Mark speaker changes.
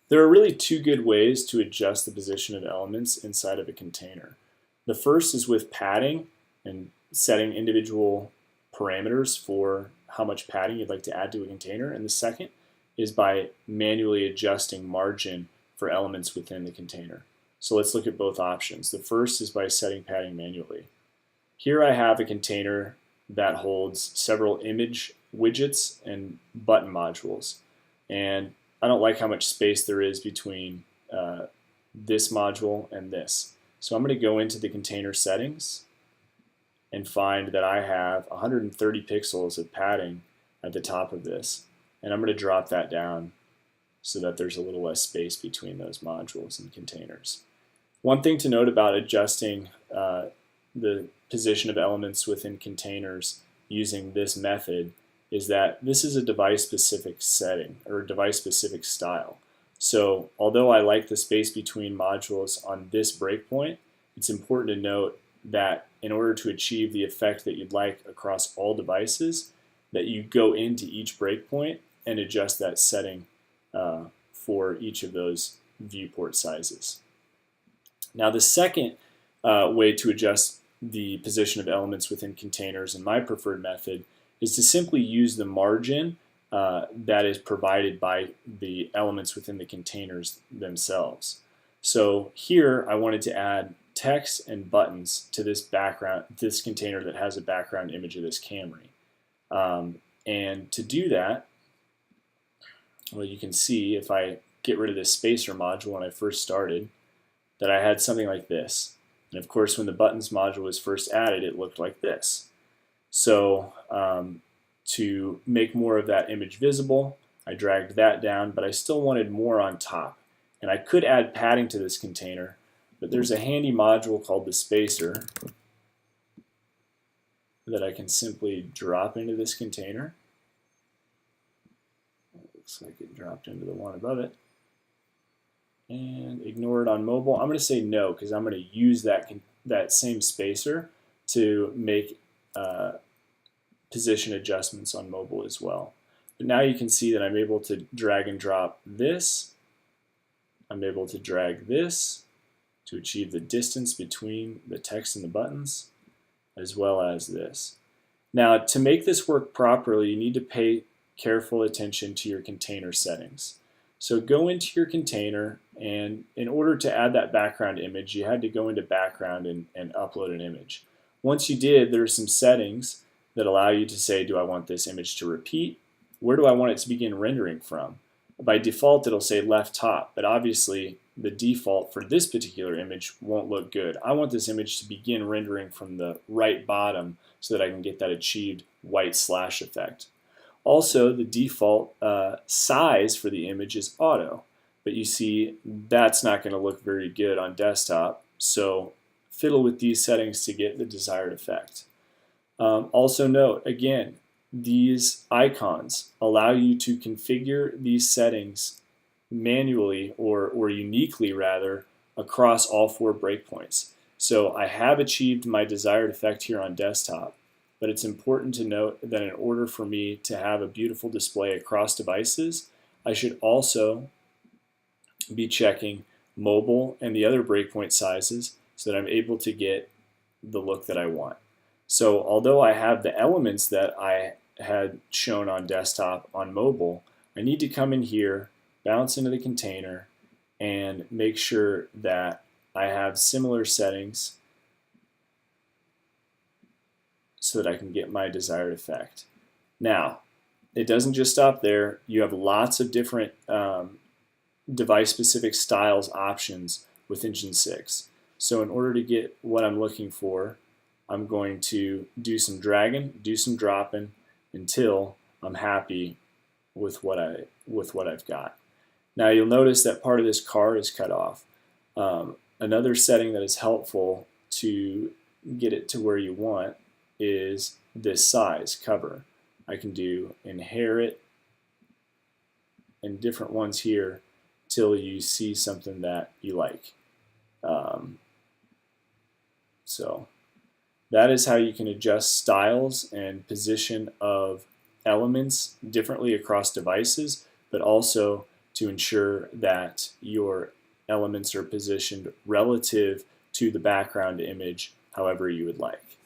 Speaker 1: There are really two good ways to adjust the position of elements inside of a container. The first is with padding and setting individual parameters for how much padding you'd like to add to a container. And the second is by manually adjusting margin for elements within the container. So let's look at both options. The first is by setting padding manually. Here I have a container that holds several image widgets and button modules. And I don't like how much space there is between this module and this. So I'm going to go into the container settings and find that I have 130 pixels of padding at the top of this. And I'm going to drop that down so that there's a little less space between those modules and containers. One thing to note about adjusting the position of elements within containers using this method is that this is a device-specific setting or device-specific style. So although I like the space between modules on this breakpoint, it's important to note that in order to achieve the effect that you'd like across all devices, that you go into each breakpoint and adjust that setting for each of those viewport sizes. Now the second way to adjust the position of elements within containers, and my preferred method, is to simply use the margin that is provided by the elements within the containers themselves. So here I wanted to add text and buttons to this container that has a background image of this Camry. And to do that, well, you can see if I get rid of this spacer module when I first started, that I had something like this. And of course, when the buttons module was first added, it looked like this. So to make more of that image visible, I dragged that down, but I still wanted more on top. And I could add padding to this container, but there's a handy module called the spacer that I can simply drop into this container. Looks like it dropped into the one above it. And ignore it on mobile. I'm going to say no because I'm going to use that same spacer to make position adjustments on mobile as well. But now you can see that I'm able to drag and drop this. I'm able to drag this to achieve the distance between the text and the buttons, as well as this. Now, to make this work properly, you need to pay careful attention to your container settings. So go into your container, and in order to add that background image, you had to go into background and upload an image. Once you did, there are some settings that allow you to say, do I want this image to repeat? Where do I want it to begin rendering from? By default, it'll say left top, but obviously the default for this particular image won't look good. I want this image to begin rendering from the right bottom so that I can get that achieved white slash effect. Also, the default size for the image is auto, but you see that's not going to look very good on desktop, so fiddle with these settings to get the desired effect. Also note, again, these icons allow you to configure these settings manually or uniquely rather across all 4 breakpoints. So I have achieved my desired effect here on desktop, but it's important to note that in order for me to have a beautiful display across devices, I should also be checking mobile and the other breakpoint sizes so that I'm able to get the look that I want. So although I have the elements that I had shown on desktop on mobile, I need to come in here, bounce into the container, and make sure that I have similar settings so that I can get my desired effect. Now, it doesn't just stop there. You have lots of different device-specific styles options with Engine 6. So in order to get what I'm looking for, I'm going to do some dragging, do some dropping until I'm happy with what I've got. Now you'll notice that part of this car is cut off. Another setting that is helpful to get it to where you want is this size cover. I can do inherit and different ones here till you see something that you like. So that is how you can adjust styles and position of elements differently across devices, but also to ensure that your elements are positioned relative to the background image however you would like.